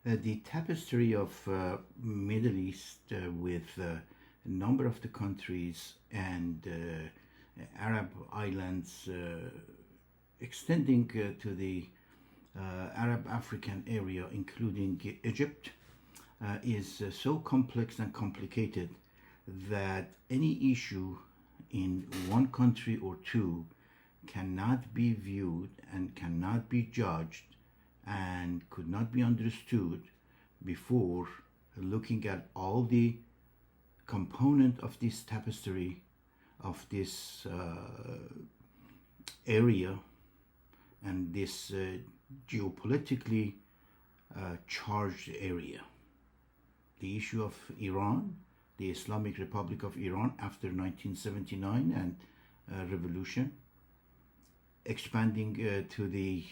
The tapestry of Middle East with a number of the countries and Arab islands extending to the Arab African area, including Egypt, is so complex and complicated that any issue in one country or two cannot be viewed and cannot be judged and could not be understood before looking at all the component of this tapestry of this area and this geopolitically charged area. The issue of Iran, the Islamic Republic of Iran after 1979 and revolution, expanding to the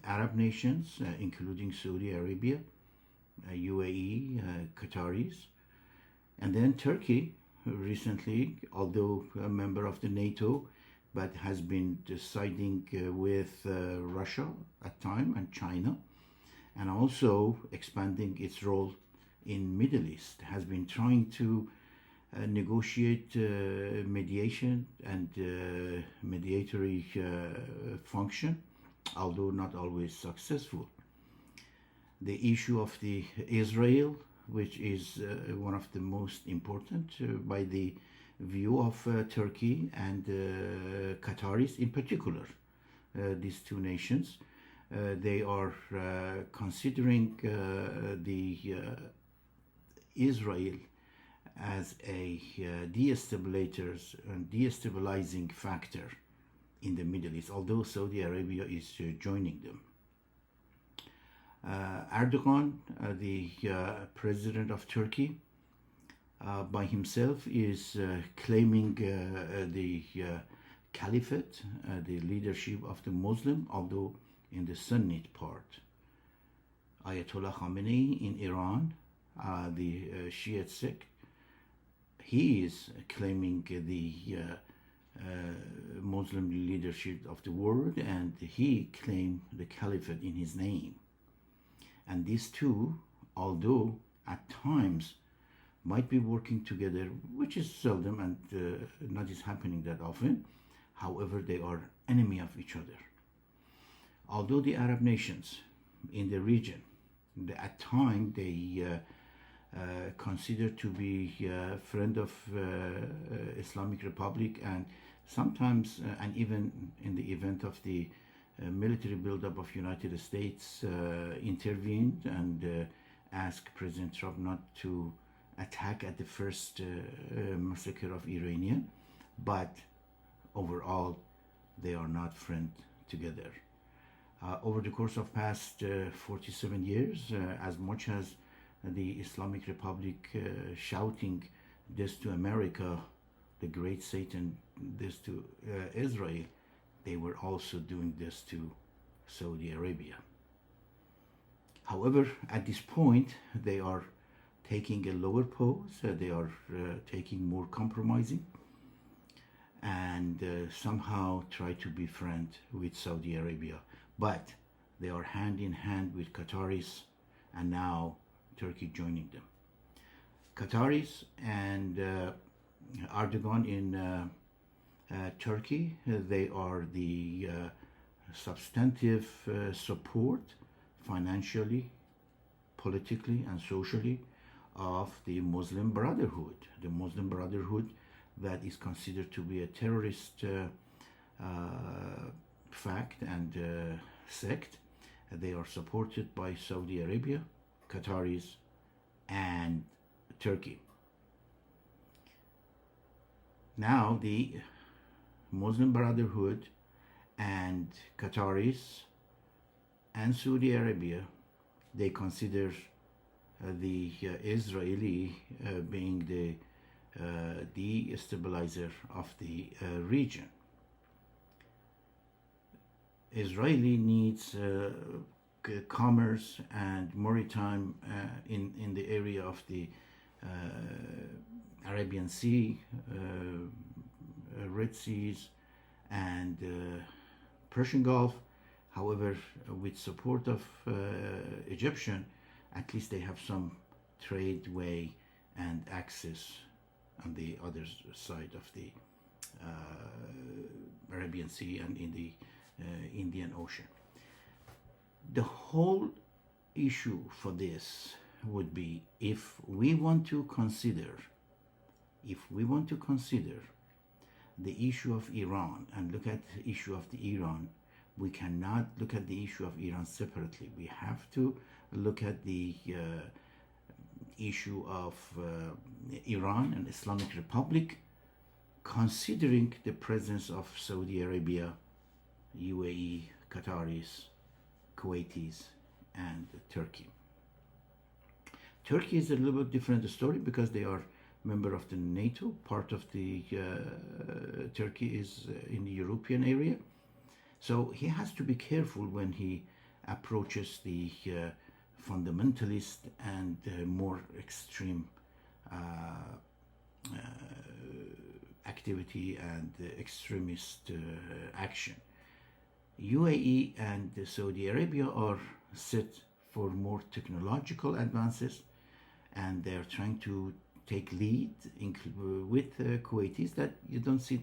Arab nations, including Saudi Arabia, UAE, Qataris, and then Turkey recently, although a member of the NATO, but has been siding with Russia at time and China, and also expanding its role in Middle East, has been trying to negotiate mediation and mediatory function, although not always successful. The issue of the Israel, which is one of the most important by the view of Turkey and Qataris in particular, these two nations, they are considering the Israel as a destabilizing factor in the Middle East, although Saudi Arabia is joining them. Erdoğan, the president of Turkey, by himself is claiming the caliphate, the leadership of the Muslim, although in the Sunnite part. Ayatollah Khamenei in Iran, the Shiite sect, he is claiming the Muslim leadership of the world, and he claimed the caliphate in his name. And these two, although at times might be working together, which is seldom and not is happening that often, however, they are enemy of each other. Although the Arab nations in the region, at times they consider to be a friend of Islamic Republic, and sometimes and even in the event of the military buildup of United States intervened and asked President Trump not to attack at the first massacre of Iranian, but overall they are not friends together. Over the course of past 47 years, as much as the Islamic Republic shouting this to America, the great Satan, this to Israel, they were also doing this to Saudi Arabia. However, at this point, they are taking a lower pose, they are taking more compromising, and somehow try to be friend with Saudi Arabia. But they are hand in hand with Qataris, and now Turkey joining them. Qataris and Erdogan in Turkey, they are the substantive support financially, politically, and socially of the Muslim Brotherhood. The Muslim Brotherhood that is considered to be a terrorist fact and sect. They are supported by Saudi Arabia, Qataris, and Turkey. Now the Muslim Brotherhood and Qataris and Saudi Arabia, they consider the Israeli being the destabilizer of the region. Israeli needs commerce and maritime in the area of the Arabian Sea, Red Seas, and Persian Gulf. However, with support of Egyptian at least they have some trade way and access on the other side of the Arabian Sea and in the Indian Ocean. The whole issue for this would be if we want to consider the issue of Iran and look at the issue of the Iran, we cannot look at the issue of Iran separately. We have to look at the issue of Iran and Islamic Republic, considering the presence of Saudi Arabia, UAE, Qataris, Kuwaitis, and Turkey. Turkey is a little bit different story because they are member of the NATO. Part of the Turkey is in the European area. So he has to be careful when he approaches the fundamentalist and more extreme activity and extremist action. UAE and Saudi Arabia are set for more technological advances, and they are trying to take lead with Kuwaitis that you don't see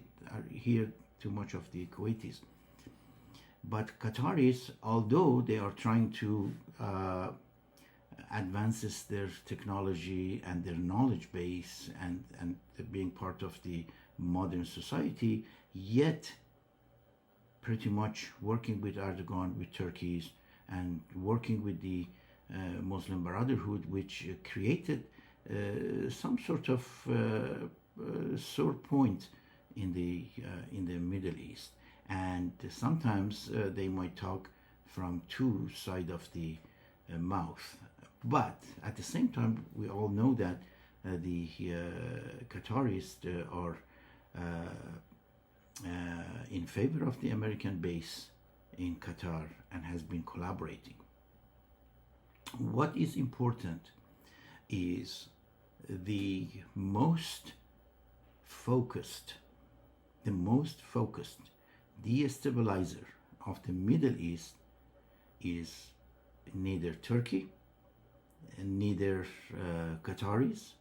here too much of the Kuwaitis. But Qataris, although they are trying to advances their technology and their knowledge base and being part of the modern society, yet pretty much working with Erdoğan, with Turkey, and working with the Muslim Brotherhood, which created some sort of sore point in the Middle East. And sometimes they might talk from two sides of the mouth. But at the same time, we all know that the Qataris are in favor of the American base in Qatar and has been collaborating. What is important is the most focused destabilizer of the Middle East is neither Turkey, neither Qataris,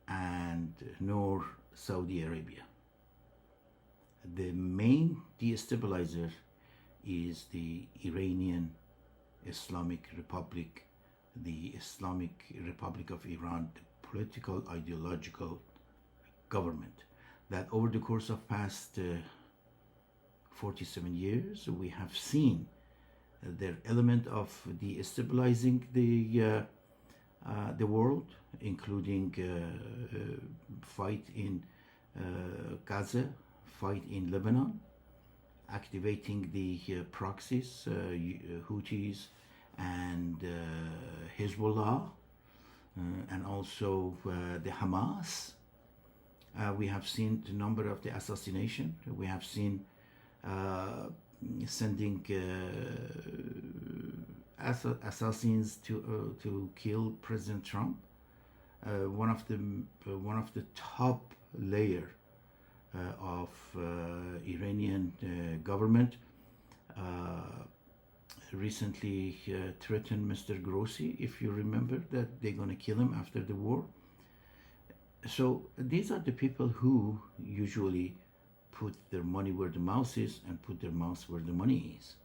and nor Saudi Arabia. The main destabilizer is the Iranian Islamic Republic, the Islamic Republic of Iran, the political, ideological government that over the course of past 47 years, we have seen their element of destabilizing the world, including fight in Gaza, fight in Lebanon, activating the proxies, Houthis and Hezbollah, and also the Hamas. We have seen the number of the assassination. We have seen sending assassins to kill President Trump. One of the top layer of Iranian government recently threatened Mr. Grossi, if you remember, that they're going to kill him after the war. So these are the people who usually put their money where the mouth is and put their mouth where the money is.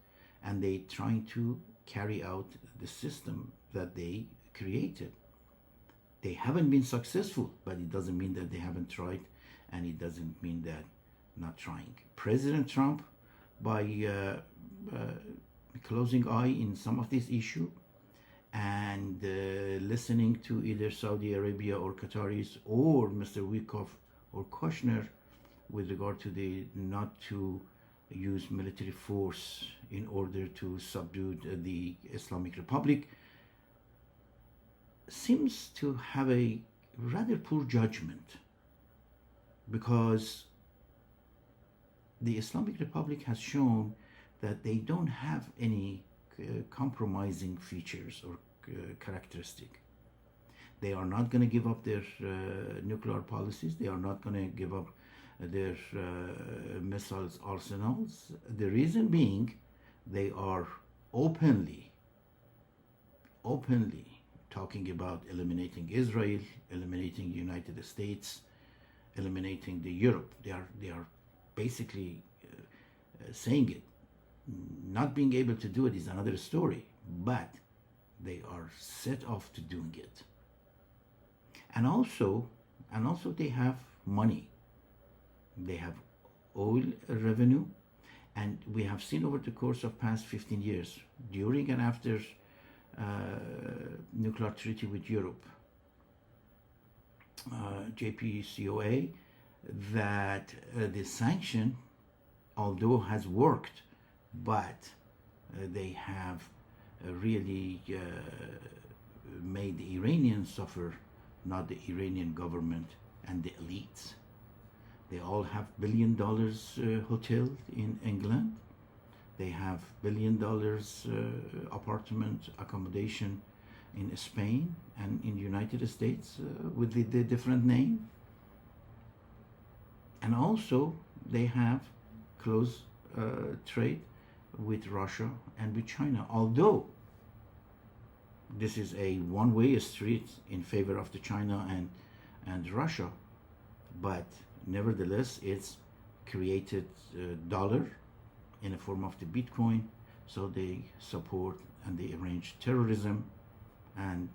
And they trying to carry out the system that they created. They haven't been successful, but it doesn't mean that they haven't tried, and it doesn't mean that not trying. President Trump, by closing eye in some of this issue and listening to either Saudi Arabia or Qataris or Mr. Wickoff or Kushner with regard to the not to use military force in order to subdue the Islamic Republic, seems to have a rather poor judgment, because the Islamic Republic has shown that they don't have any compromising features or characteristic. They are not going to give up their nuclear policies. They are not going to give up their missiles arsenals. The reason being, they are openly openly talking about eliminating Israel, eliminating United States, eliminating the Europe. They are basically saying it. Not being able to do it is another story, but they are set off to doing it. And also they have money. They have oil revenue, and we have seen over the course of past 15 years, during and after nuclear treaty with Europe, JCPOA, that the sanction, although has worked, but they have really made the Iranians suffer, not the Iranian government and the elites. They all have $1 billion hotel in England. They have $1 billion apartment accommodation in Spain and in the United States with the different name. And also they have close trade with Russia and with China. Although this is a one-way street in favor of the China and Russia, but nevertheless it's created dollar in the form of the Bitcoin, so they support and they arrange terrorism. And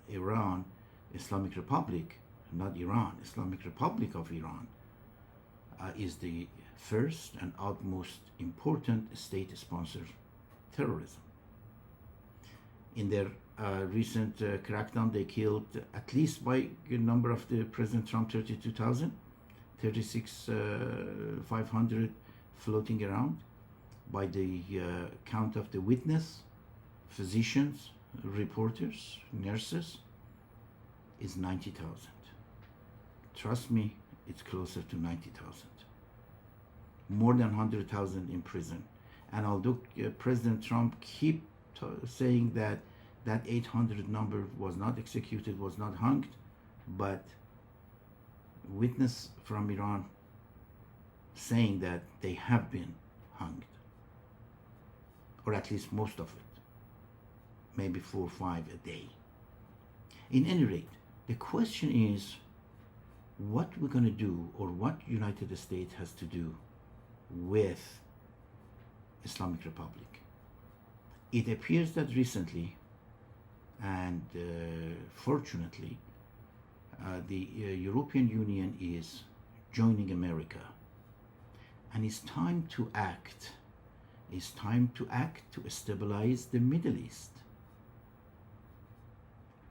Iran, Islamic Republic, not Iran, Islamic Republic of Iran, is the first and utmost important state sponsor terrorism. In their recent crackdown, they killed, at least by a number of the President Trump, 32,000, 36,500 floating around. By the count of the witness, physicians, reporters, nurses, is 90,000. Trust me, it's closer to 90,000. More than 100,000 in prison. And although President Trump keep saying that 800 number was not executed, was not hanged, but witness from Iran saying that they have been hanged, or at least most of it, maybe 4 or 5 a day. In any rate, the question is what we're going to do, or what United States has to do with Islamic Republic. It appears that recently, and fortunately, the European Union is joining America, and it's time to act. It's time to act to stabilize the Middle East.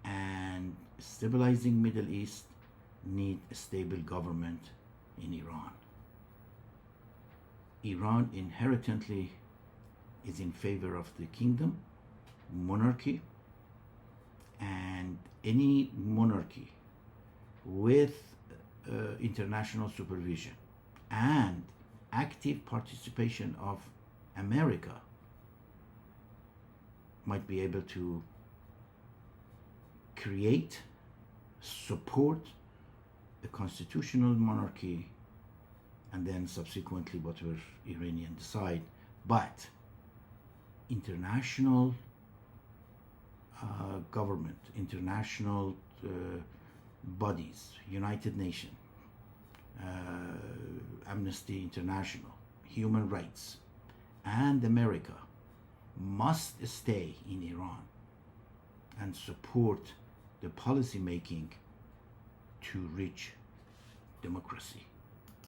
And stabilizing Middle East need a stable government in Iran. Iran inherently is in favor of the kingdom, monarchy, and any monarchy with international supervision and active participation of America might be able to create, support a constitutional monarchy, and then subsequently whatever Iranian decide. But international government, international bodies, United Nations, Amnesty International, human rights, and America must stay in Iran and support the policy making to reach democracy.